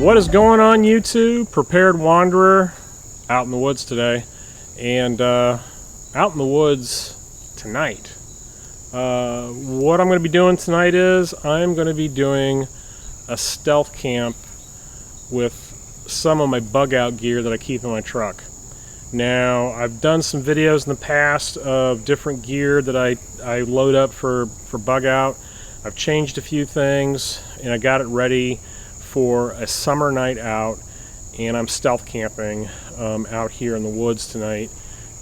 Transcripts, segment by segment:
What is going on, YouTube? Prepared Wanderer out in the woods today, and out in the woods tonight. What I'm going to be doing tonight is I'm going to be doing a stealth camp with some of my bug out gear that I keep in my truck. Now, I've done some videos in the past of different gear that I load up for bug out. I've changed a few things and I got it ready for a summer night out, and I'm stealth camping out here in the woods tonight,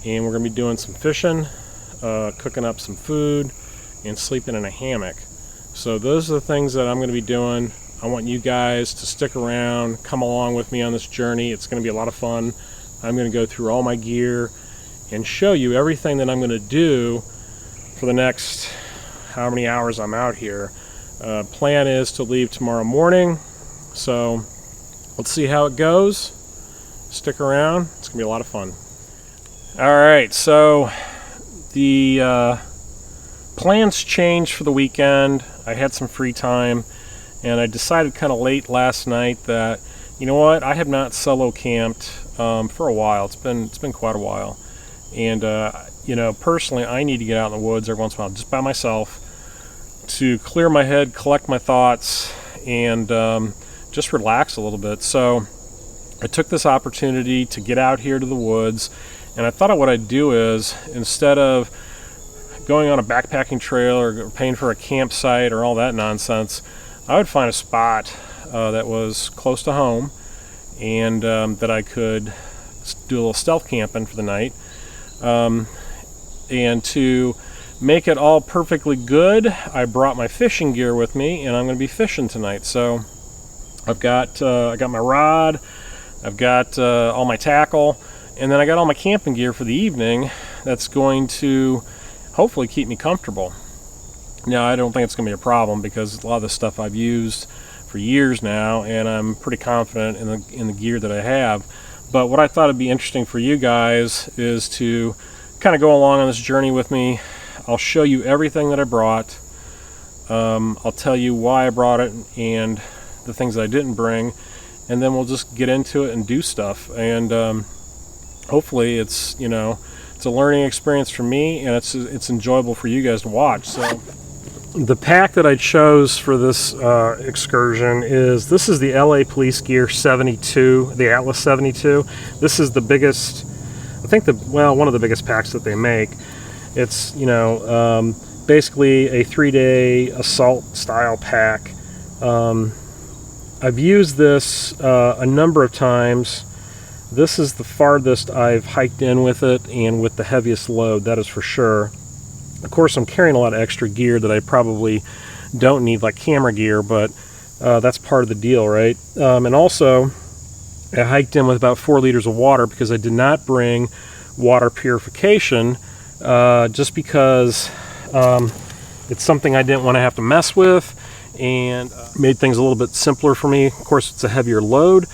and we're going to be doing some fishing, cooking up some food, and sleeping in a hammock. So those are the things that I'm going to be doing. I want you guys to stick around, come along with me on this journey. It's going to be a lot of fun. I'm going to go through all my gear and show you everything that I'm going to do for the next how many hours I'm out here. Plan is to leave tomorrow morning. So let's see how it goes. Stick around. It's going to be a lot of fun. Alright, so the plans changed for the weekend. I had some free time, and I decided kind of late last night that, you know what, I have not solo camped for a while. It's been quite a while. And, you know, personally, I need to get out in the woods every once in a while just by myself to clear my head, collect my thoughts, and just relax a little bit. So I took this opportunity to get out here to the woods, and I thought what I'd do is, instead of going on a backpacking trail or paying for a campsite or all that nonsense, I would find a spot that was close to home, and that I could do a little stealth camping for the night. And to make it all perfectly good, I brought my fishing gear with me, and I'm going to be fishing tonight. So I got my rod, I've got all my tackle, and then I got all my camping gear for the evening that's going to hopefully keep me comfortable. Now, I don't think it's going to be a problem because a lot of this stuff I've used for years now, and I'm pretty confident in the gear that I have. But what I thought would be interesting for you guys is to kind of go along on this journey with me. I'll show you everything that I brought. I'll tell you why I brought it and the things that I didn't bring, and then we'll just get into it and do stuff. And hopefully it's, you know, it's a learning experience for me, and it's enjoyable for you guys to watch. So the pack that I chose for this excursion is the LA Police Gear 72, the Atlas 72. This is the biggest, I think one of the biggest packs that they make. It's, you know, basically a 3-day assault style pack. I've used this a number of times. This is the farthest I've hiked in with it, and with the heaviest load, that is for sure. Of course, I'm carrying a lot of extra gear that I probably don't need, like camera gear, but that's part of the deal, right? And also, I hiked in with about 4 liters of water because I did not bring water purification, just because it's something I didn't want to have to mess with, and made things a little bit simpler for me. Of course, it's a heavier load,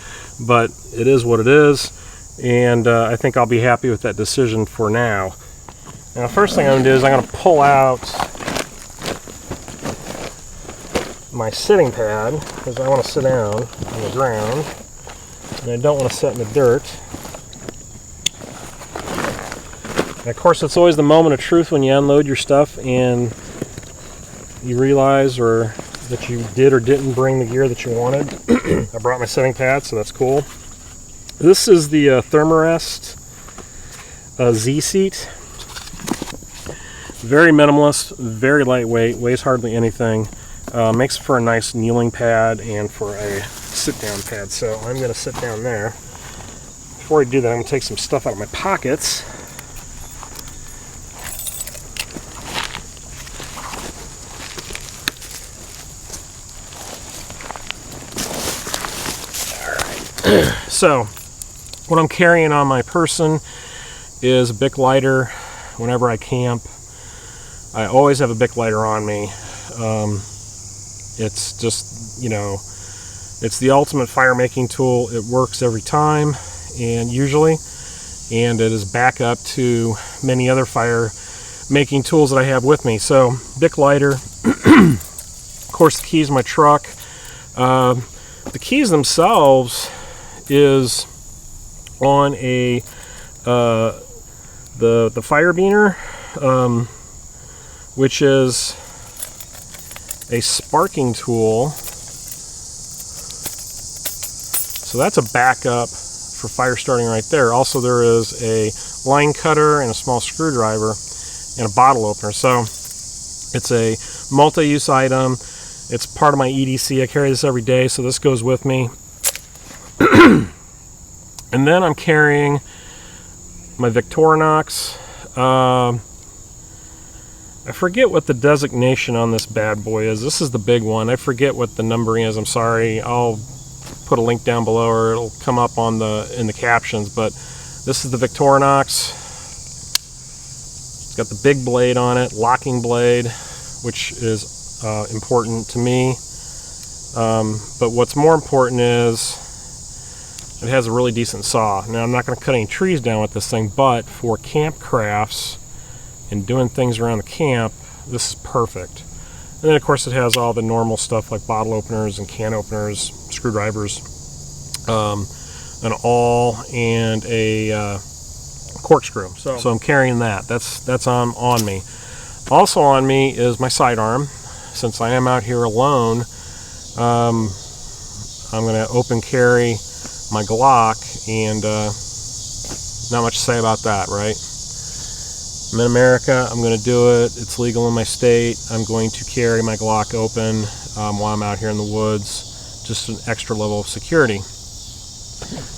but it is what it is, and I think I'll be happy with that decision for now. Now, the first thing I'm going to do is I'm going to pull out my sitting pad, because I want to sit down on the ground, and I don't want to sit in the dirt. And of course, it's always the moment of truth when you unload your stuff and you realize that you did or didn't bring the gear that you wanted. I brought my sitting pad, so that's cool. This is the Thermarest Z-Seat. Very minimalist, very lightweight, weighs hardly anything. Makes for a nice kneeling pad and for a sit-down pad. So I'm going to sit down there. Before I do that, I'm going to take some stuff out of my pockets. So, what I'm carrying on my person is a Bic lighter. Whenever I camp, I always have a Bic lighter on me. It's just, you know, it's the ultimate fire making tool. It works every time, and usually, and it is backup to many other fire making tools that I have with me. So, Bic lighter, of course the keys in my truck. The keys themselves is on a the fire beaner, which is a sparking tool. So that's a backup for fire starting right there. Also, there is a line cutter and a small screwdriver and a bottle opener. So it's a multi-use item. It's part of my EDC. I carry this every day, so this goes with me. And then I'm carrying my Victorinox. I forget what the designation on this bad boy is. This is the big one. I forget what the numbering is. I'm sorry. I'll put a link down below, or it'll come up on in the captions. But this is the Victorinox. It's got the big blade on it, locking blade, which is important to me. But what's more important is it has a really decent saw. Now, I'm not going to cut any trees down with this thing, but for camp crafts and doing things around the camp, this is perfect. And then, of course, it has all the normal stuff like bottle openers and can openers, screwdrivers, an awl, and a corkscrew. So I'm carrying that. That's on me. Also on me is my sidearm. Since I am out here alone, I'm going to open carry my Glock, and not much to say about that, right? I'm in America. I'm going to do it. It's legal in my state. I'm going to carry my Glock open while I'm out here in the woods. Just an extra level of security.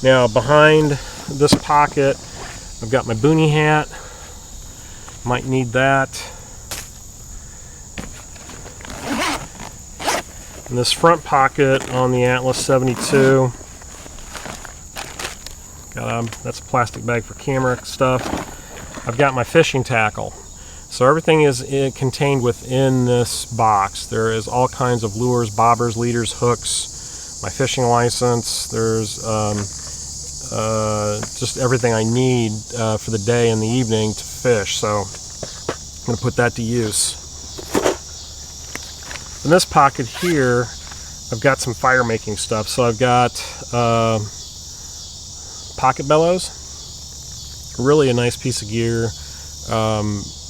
Now, behind this pocket, I've got my boonie hat. Might need that. And this front pocket on the Atlas 72. That's a plastic bag for camera stuff. I've got my fishing tackle. So everything is contained within this box. There is all kinds of lures, bobbers, leaders, hooks, my fishing license. There's just everything I need for the day and the evening to fish. So I'm going to put that to use. In this pocket here, I've got some fire making stuff. So I've got pocket bellows. Really a nice piece of gear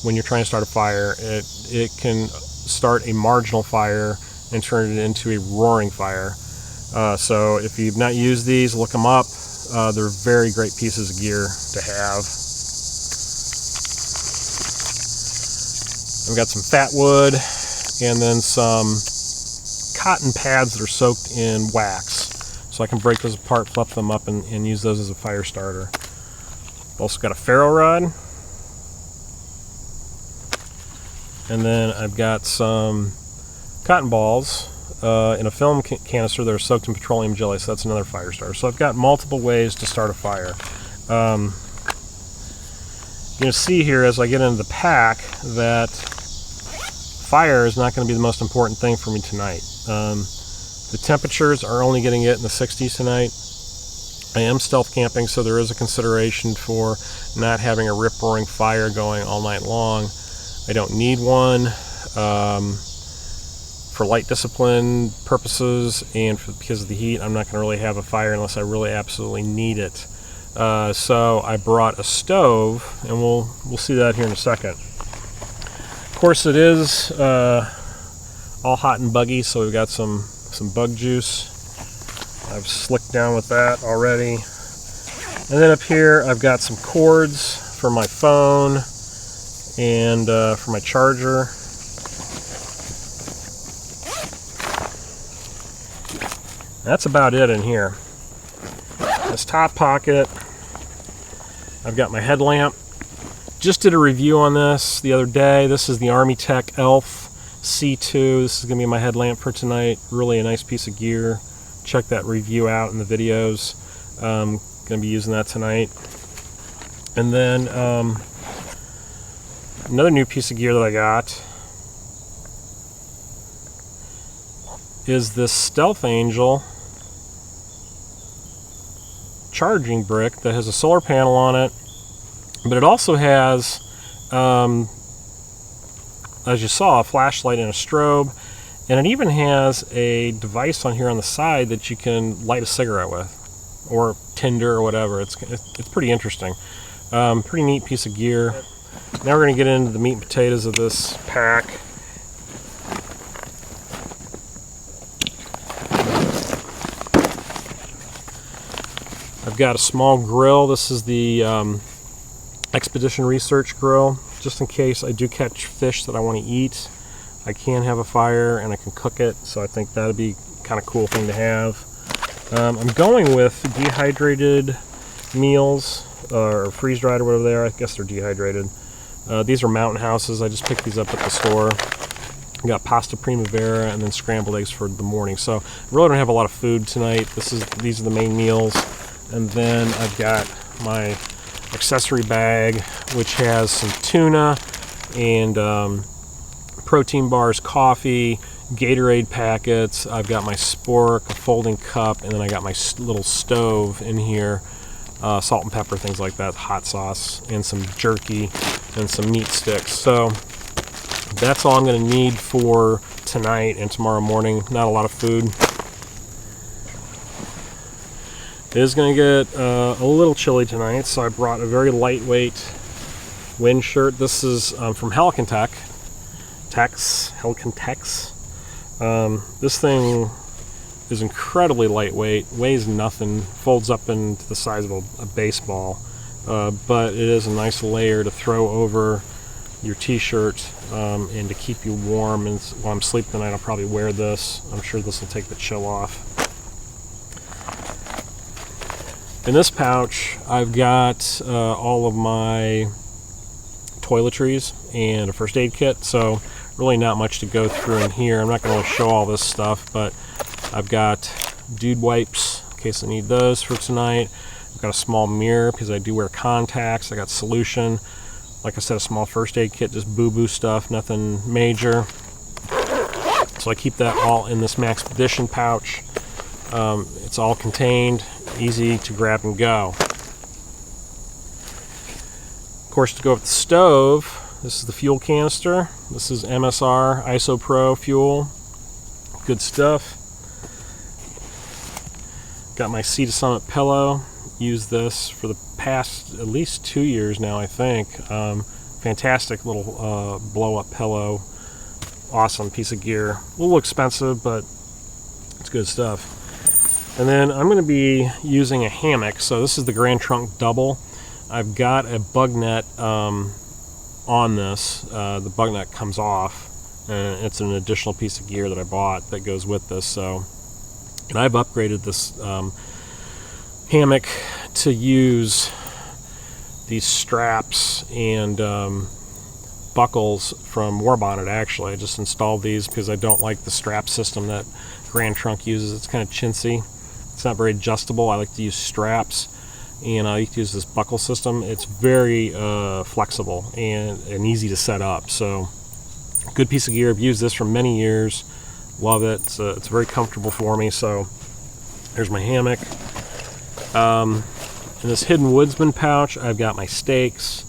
when you're trying to start a fire. It can start a marginal fire and turn it into a roaring fire. So if you've not used these, look them up. They're very great pieces of gear to have. I've got some fat wood and then some cotton pads that are soaked in wax. So I can break those apart, fluff them up, and use those as a fire starter. Also got a ferro rod, and then I've got some cotton balls in a film canister that are soaked in petroleum jelly, so that's another fire starter. So I've got multiple ways to start a fire. You're going to see here as I get into the pack that fire is not going to be the most important thing for me tonight. The temperatures are only getting it in the 60s tonight. I am stealth camping, so there is a consideration for not having a rip-roaring fire going all night long. I don't need one. For light discipline purposes and because of the heat, I'm not going to really have a fire unless I really absolutely need it. So I brought a stove, and we'll see that here in a second. Of course, it is all hot and buggy, so we've got some bug juice. I've slicked down with that already. And then up here I've got some cords for my phone and for my charger. That's about it in here. This top pocket, I've got my headlamp. Just did a review on this the other day. This is the Army Tech Elf C2. This is going to be my headlamp for tonight. Really a nice piece of gear. Check that review out in the videos. Going to be using that tonight. And then another new piece of gear that I got is this Stealth Angel charging brick that has a solar panel on it, but it also has, as you saw, a flashlight and a strobe. And it even has a device on here on the side that you can light a cigarette with, or tinder or whatever. It's pretty interesting. Pretty neat piece of gear. Now we're going to get into the meat and potatoes of this pack. I've got a small grill. This is the Expedition Research grill, just in case I do catch fish that I want to eat. I can have a fire and I can cook it, so I think that'd be kind of cool thing to have. I'm going with dehydrated meals, or freeze-dried or whatever they are. I guess they're dehydrated. These are Mountain Houses. I just picked these up at the store. I got pasta primavera and then scrambled eggs for the morning. So I really don't have a lot of food tonight. These are the main meals. And then I've got my accessory bag, which has some tuna and protein bars, coffee, Gatorade packets. I've got my spork, a folding cup, and then I got my little stove in here, salt and pepper, things like that, hot sauce, and some jerky and some meat sticks. So that's all I'm going to need for tonight and tomorrow morning. Not a lot of food. It is going to get a little chilly tonight, so I brought a very lightweight wind shirt. This is from Helican Tex. This thing is incredibly lightweight, weighs nothing, folds up into the size of a baseball, but it is a nice layer to throw over your t-shirt and to keep you warm. And while I'm sleeping tonight, I'll probably wear this. I'm sure this will take the chill off. In this pouch, I've got all of my toiletries and a first aid kit, so really not much to go through in here. I'm not going to show all this stuff, but I've got dude wipes in case I need those for tonight. I've got a small mirror because I do wear contacts. I got solution. Like I said, a small first aid kit, just boo-boo stuff, nothing major. So I keep that all in this Maxpedition pouch. It's all contained, easy to grab and go. Of course, to go with the stove, this is the fuel canister. This is MSR IsoPro fuel. Good stuff. Got my Sea to Summit pillow. Used this for the past at least 2 years now, I think. Fantastic little blow-up pillow. Awesome piece of gear. A little expensive, but it's good stuff. And then I'm going to be using a hammock. So this is the Grand Trunk Double. I've got a bug net on this. The bug net comes off, and it's an additional piece of gear that I bought that goes with this. So, and I've upgraded this hammock to use these straps and buckles from War Bonnet. Actually, I just installed these because I don't like the strap system that Grand Trunk uses. It's kind of chintzy. It's not very adjustable. I like to use straps, and I like to use this buckle system. It's very flexible and easy to set up. So, good piece of gear. I've used this for many years. Love it. It's very comfortable for me. So, there's my hammock. In this Hidden Woodsman pouch, I've got my stakes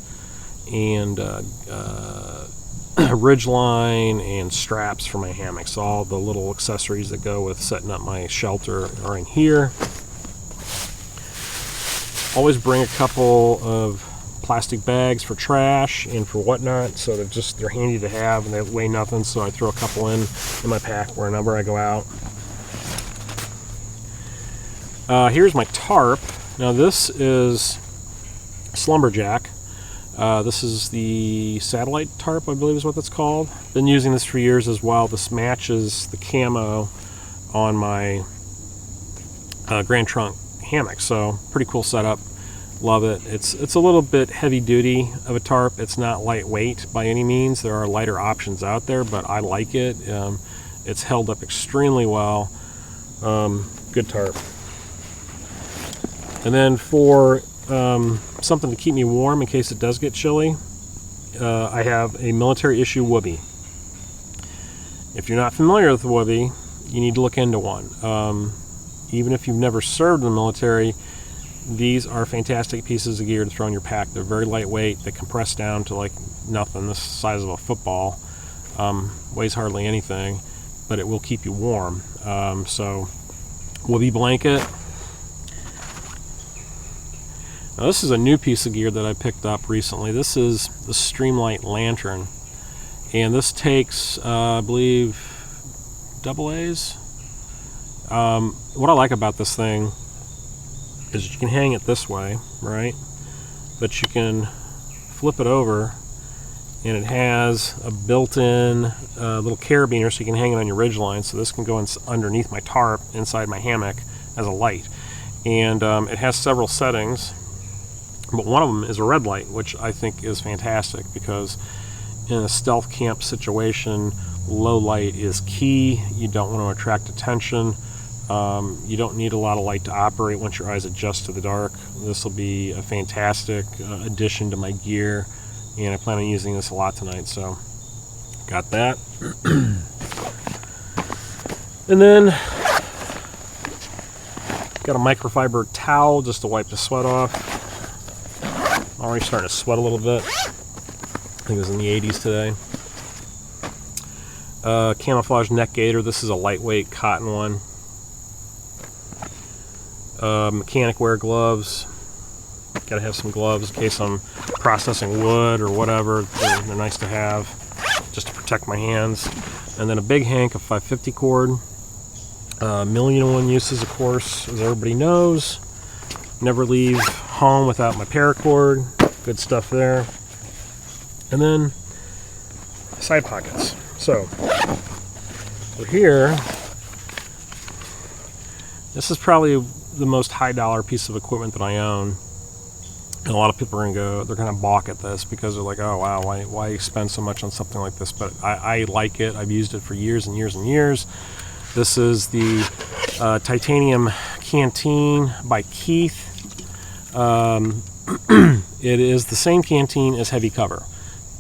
and ridgeline and straps for my hammock. So all the little accessories that go with setting up my shelter are in here. Always bring a couple of plastic bags for trash and for whatnot, so they're handy to have and they weigh nothing. So I throw a couple in my pack whenever I go out. Here's my tarp. Now this is Slumberjack. This is the satellite tarp, I believe is what it's called. Been using this for years as well. This matches the camo on my Grand Trunk hammock, so pretty cool setup. Love it. It's a little bit heavy duty of a tarp. It's not lightweight by any means. There are lighter options out there, but I like it. It's held up extremely well. Good tarp. And then for something to keep me warm in case it does get chilly, I have a military issue whoopee. If you're not familiar with the whoopee, you need to look into one. Even if you've never served in the military, these are fantastic pieces of gear to throw in your pack. They're very lightweight. They compress down to like nothing. This is the size of a football. Weighs hardly anything. but it will keep you warm. So Woobie blanket. Now this is a new piece of gear that I picked up recently. This is the Streamlight Lantern, and this takes I believe AA's. What I like about this thing is you can hang it this way, right? But you can flip it over, and it has a built-in little carabiner, so you can hang it on your ridgeline. So this can go underneath my tarp inside my hammock as a light. And it has several settings, but one of them is a red light, which I think is fantastic because in a stealth camp situation, low light is key. You don't want to attract attention. You don't need a lot of light to operate once your eyes adjust to the dark. This will be a fantastic addition to my gear, and I plan on using this a lot tonight, so got that. And then got a microfiber towel just to wipe the sweat off. Already starting to sweat a little bit. I think it was in the 80s today. Camouflage neck gaiter. This is a lightweight cotton one. Mechanic wear gloves. Gotta have some gloves in case I'm processing wood or whatever. They're nice to have just to protect my hands. And then a big hank of 550 cord. Million and one uses, of course, as everybody knows. Never leave home without my paracord. Good stuff there. And then side pockets. So we're here. This is probably the most high dollar piece of equipment that I own. And a lot of people are they're gonna balk at this because they're like, oh wow, why spend so much on something like this? But I like it. I've used it for years and years and years. This is the titanium canteen by Keith. It is the same canteen as Heavy Cover.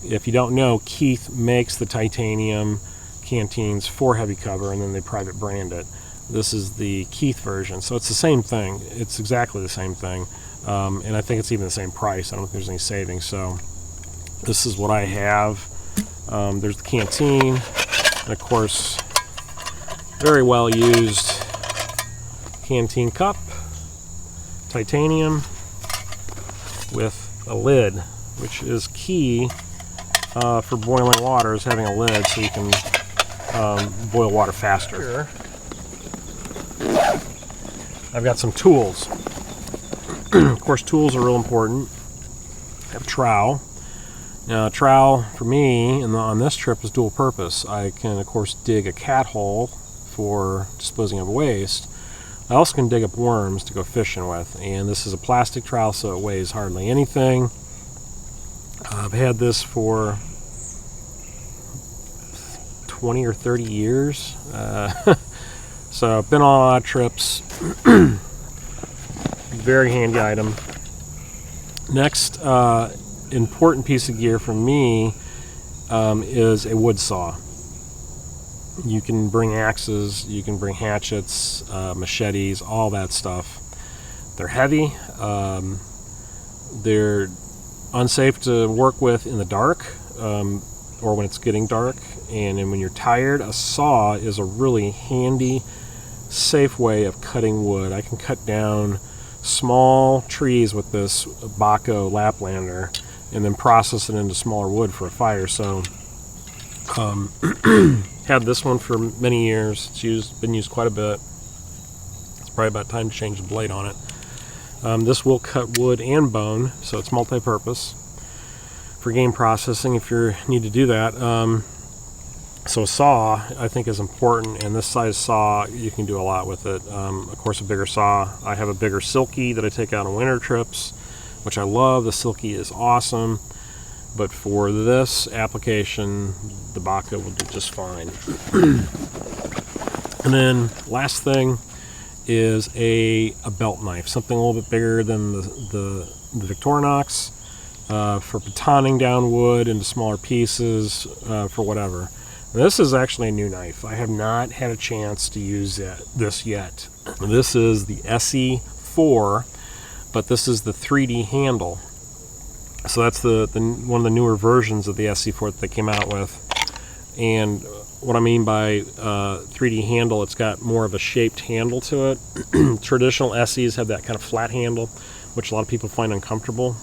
If you don't know, Keith makes the titanium canteens for Heavy Cover, and then they private brand it. This is the Keith version, so it's the same thing. It's exactly the same thing, and I think it's even the same price. I don't think there's any savings. So this is what I have. There's the canteen, and of course, very well used canteen cup, titanium with a lid, which is key for boiling water, is having a lid so you can boil water faster. Here, I've got some tools. Of course, tools are real important. I have a trowel. Now, a trowel for me on this trip is dual purpose. I can, of course, dig a cat hole for disposing of waste. I also can dig up worms to go fishing with, and this is a plastic trowel, so it weighs hardly anything. I've had this for 20 or 30 years. So I've been on a lot of trips. Very handy item. Next important piece of gear for me is a wood saw. You can bring axes, you can bring hatchets, machetes, all that stuff. They're heavy. They're unsafe to work with in the dark or when it's getting dark. And then when you're tired, a saw is a really handy, safe way of cutting wood. I can cut down small trees with this Baco Laplander and then process it into smaller wood for a fire. So had this one for many years. It's been used quite a bit. It's probably about time to change the blade on it. This will cut wood and bone, so it's multi-purpose for game processing if you need to do that. So a saw, I think, is important, and this size saw, you can do a lot with it. Of course, a bigger saw. I have a bigger Silky that I take out on winter trips, which I love. The Silky is awesome, but for this application, the Baca will do just fine. And then last thing is a belt knife, something a little bit bigger than the Victorinox, for batoning down wood into smaller pieces, for whatever. Now, this is actually a new knife. I have not had a chance to use this yet. This is the SE4, but this is the 3D handle. So that's one of the newer versions of the SE4 that they came out with. And what I mean by 3D handle, it's got more of a shaped handle to it. Traditional SEs have that kind of flat handle, which a lot of people find uncomfortable.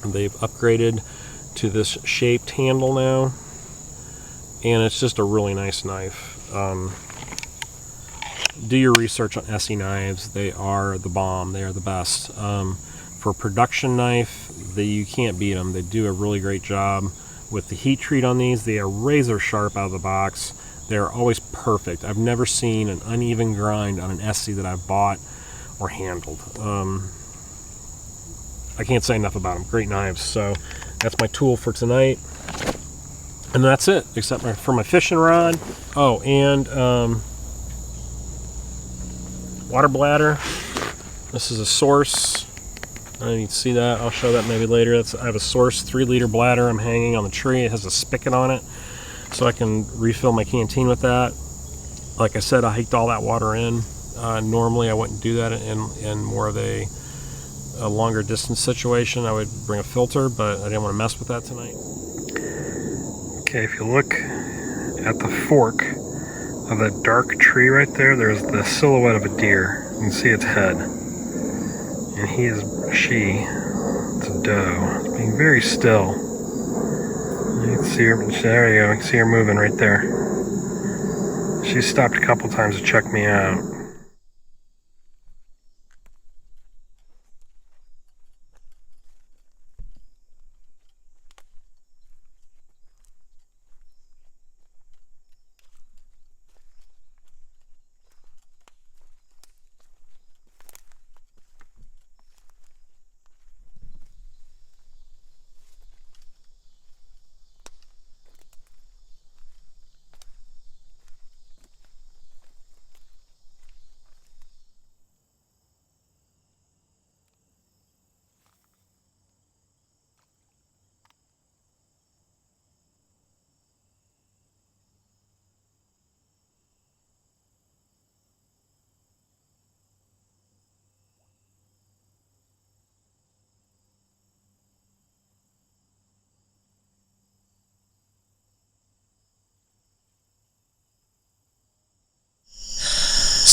They've upgraded to this shaped handle now, and it's just a really nice knife. Do your research on SE knives. They are the bomb. They are the best. For a production knife, you can't beat them. They do a really great job with the heat treat on these. They are razor sharp out of the box. They're always perfect. I've never seen an uneven grind on an SE that I've bought or handled. I can't say enough about them. Great knives. So that's my tool for tonight. And that's it, except for my fishing rod. Oh, and water bladder. This is a Source. I don't need to see that. I'll show that maybe later. I have a Source 3-liter bladder I'm hanging on the tree. It has a spigot on it, so I can refill my canteen with that. Like I said, I hiked all that water in. Normally I wouldn't do that in more of a longer distance situation. I would bring a filter, but I didn't want to mess with that tonight. Okay, if you look at the fork of that dark tree right there, there's the silhouette of a deer. You can see its head. And it's a doe. It's being very still. You can see her, there you go, you can see her moving right there. She stopped a couple times to check me out.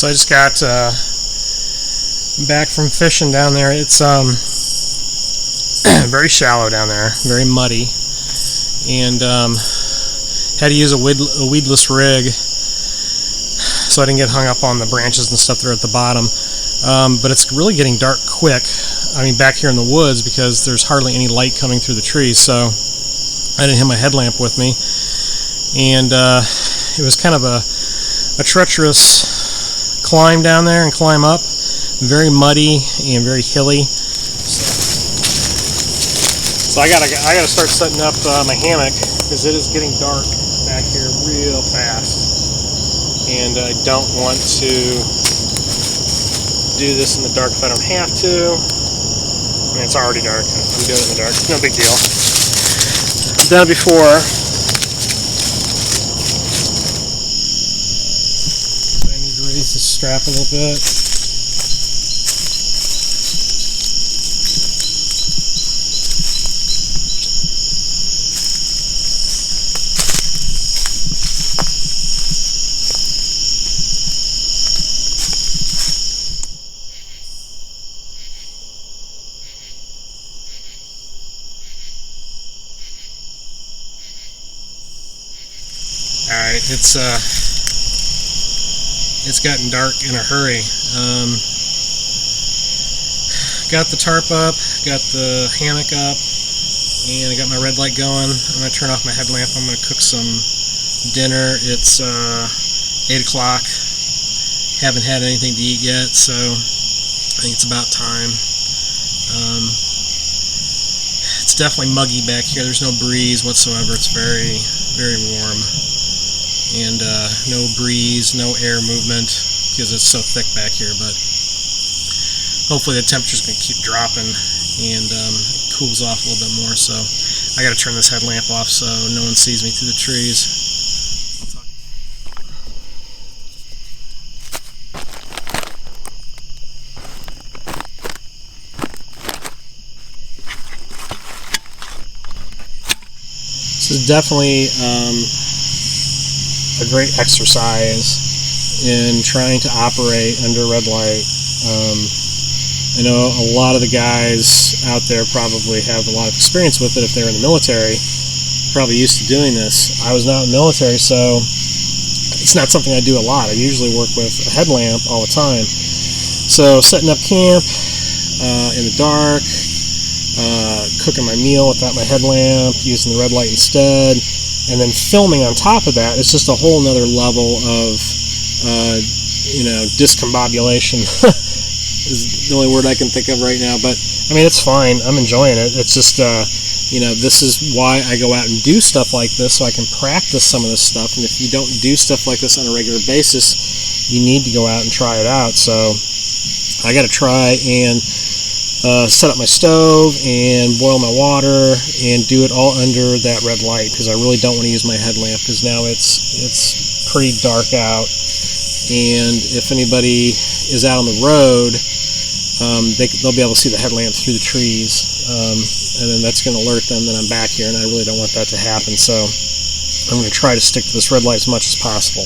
So I just got back from fishing down there. It's very shallow down there, very muddy, and had to use a weedless rig so I didn't get hung up on the branches and stuff that are at the bottom. But it's really getting dark quick. I mean, back here in the woods, because there's hardly any light coming through the trees, so I didn't have my headlamp with me, and it was kind of a treacherous climb down there and climb up, very muddy and very hilly. So I gotta start setting up my hammock, because it is getting dark back here real fast, and I don't want to do this in the dark if I don't have to. I mean, it's already dark. I'm doing it in the dark. It's no big deal. I've done it before. Raise the strap a little bit. Alright, it's gotten dark in a hurry. Got the tarp up, got the hammock up, and I got my red light going. I'm going to turn off my headlamp. I'm going to cook some dinner. It's 8 o'clock. Haven't had anything to eat yet, so I think it's about time. It's definitely muggy back here. There's no breeze whatsoever. It's very, very warm. And no breeze, no air movement, because it's so thick back here. But hopefully the temperature's going to keep dropping, and it cools off a little bit more. So I got to turn this headlamp off so no one sees me through the trees. This is definitely a a great exercise in trying to operate under red light. I know a lot of the guys out there probably have a lot of experience with it if they're in the military, probably used to doing this. I was not in the military, so it's not something I do a lot. I usually work with a headlamp all the time. So setting up camp in the dark, cooking my meal without my headlamp, using the red light instead, and then filming on top of that, it's just a whole nother level of discombobulation is the only word I can think of right now. But I mean, it's fine. I'm enjoying it. It's just this is why I go out and do stuff like this, so I can practice some of this stuff. And if you don't do stuff like this on a regular basis, you need to go out and try it out. So I got to try and set up my stove and boil my water and do it all under that red light, because I really don't want to use my headlamp, because now it's pretty dark out, and if anybody is out on the road, they'll be able to see the headlamp through the trees, and then that's going to alert them that I'm back here, and I really don't want that to happen. So I'm going to try to stick to this red light as much as possible.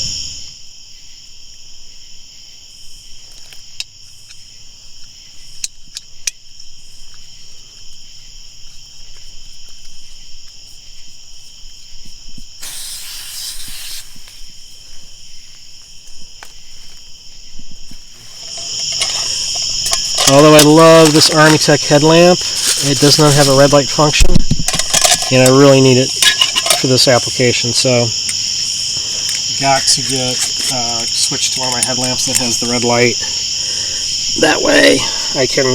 Although I love this Army Tech headlamp, it does not have a red light function, and I really need it for this application. So, got to switch to one of my headlamps that has the red light. That way, I can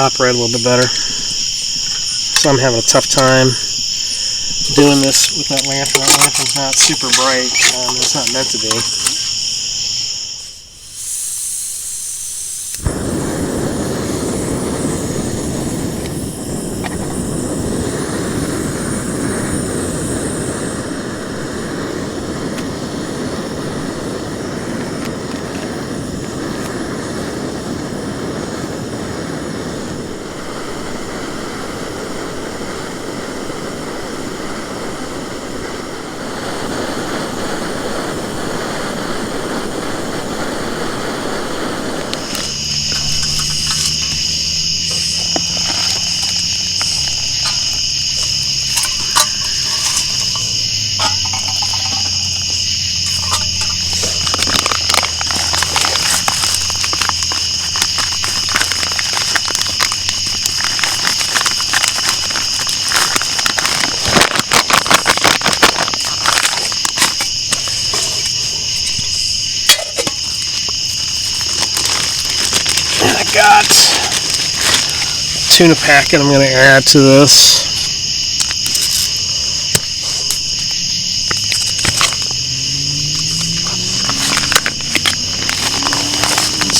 operate a little bit better. So I'm having a tough time doing this with that lantern. That lantern's not super bright. It's not meant to be. Got tuna packet I'm going to add to this.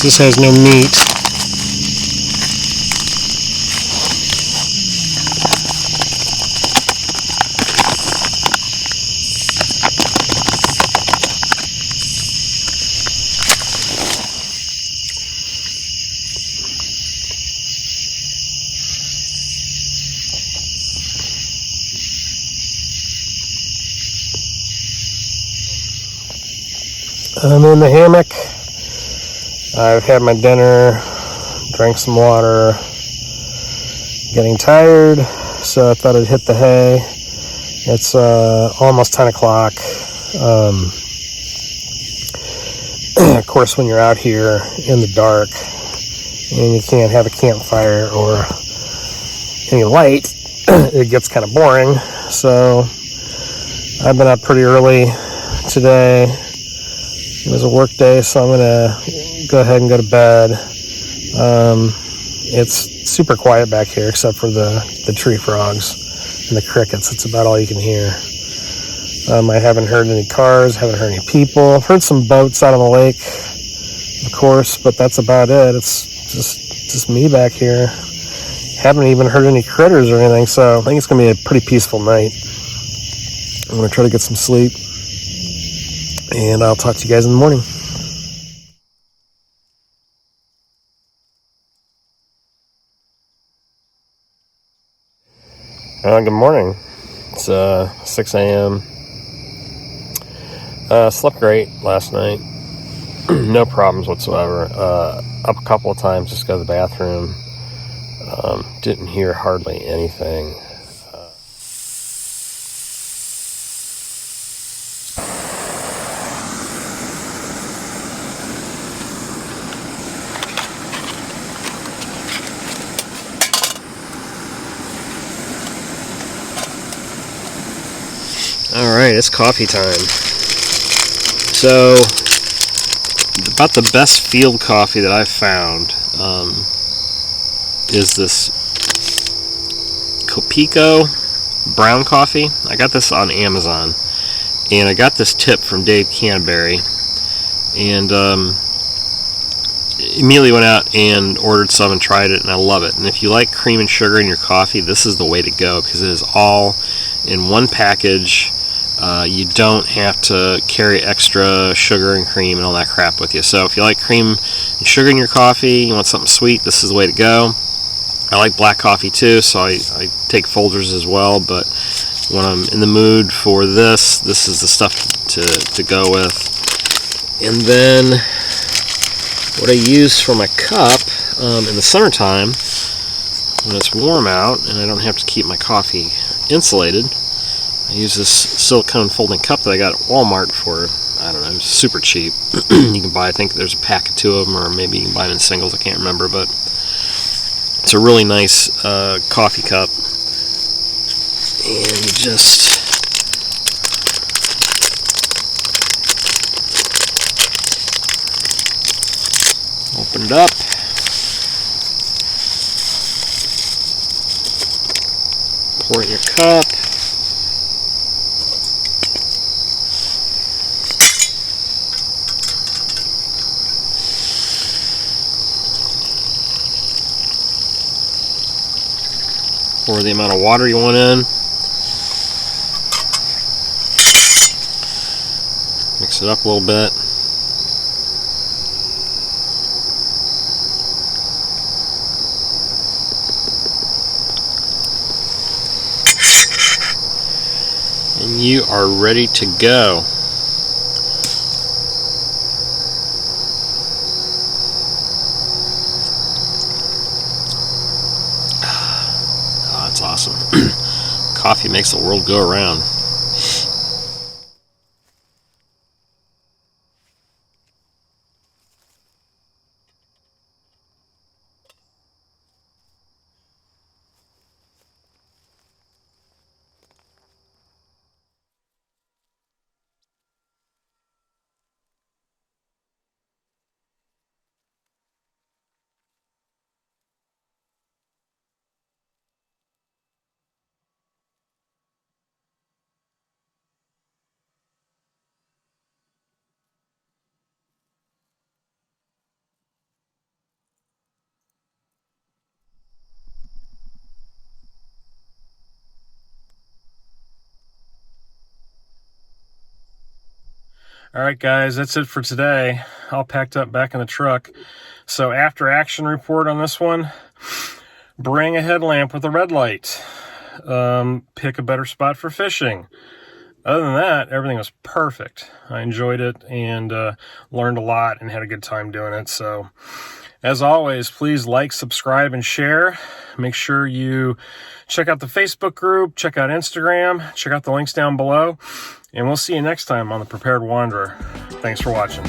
This has no meat. I'm in the hammock. I've had my dinner, drank some water, getting tired, so I thought I'd hit the hay. It's almost 10 o'clock. Of course, when you're out here in the dark and you can't have a campfire or any light, it gets kind of boring. So I've been up pretty early today. It was a work day, so I'm going to go ahead and go to bed. It's super quiet back here except for the tree frogs and the crickets. It's about all you can hear. I haven't heard any cars, haven't heard any people. I've heard some boats out on the lake, of course, but that's about it. It's just me back here. Haven't even heard any critters or anything, so I think it's going to be a pretty peaceful night. I'm going to try to get some sleep, and I'll talk to you guys in the morning. Good morning. It's 6 a.m. Slept great last night. No problems whatsoever. Up a couple of times just go to the bathroom. Didn't hear hardly anything. Alright, it's coffee time. So, about the best field coffee that I've found is this Copico brown coffee. I got this on Amazon, and I got this tip from Dave Canterbury, and immediately went out and ordered some and tried it, and I love it. And if you like cream and sugar in your coffee, this is the way to go, because it is all in one package. You don't have to carry extra sugar and cream and all that crap with you. So if you like cream and sugar in your coffee, you want something sweet, this is the way to go. I like black coffee too, so I take Folgers as well, but when I'm in the mood for this is the stuff to go with. And then what I use for my cup in the summertime, when it's warm out and I don't have to keep my coffee insulated, I use this silicone folding cup that I got at Walmart for, I don't know, super cheap. You can buy, I think there's a pack of 2 of them, or maybe you can buy them in singles, I can't remember, but it's a really nice coffee cup. And you just open it up. Pour it in your cup. Pour the amount of water you want in. Mix it up a little bit. And you are ready to go. That's awesome. Coffee makes the world go around. Alright guys, that's it for today. All packed up back in the truck. So after action report on this one, bring a headlamp with a red light. Pick a better spot for fishing. Other than that, everything was perfect. I enjoyed it and learned a lot and had a good time doing it. So as always, please like, subscribe, and share. Make sure you check out the Facebook group, check out Instagram, check out the links down below. And we'll see you next time on The Prepared Wanderer. Thanks for watching.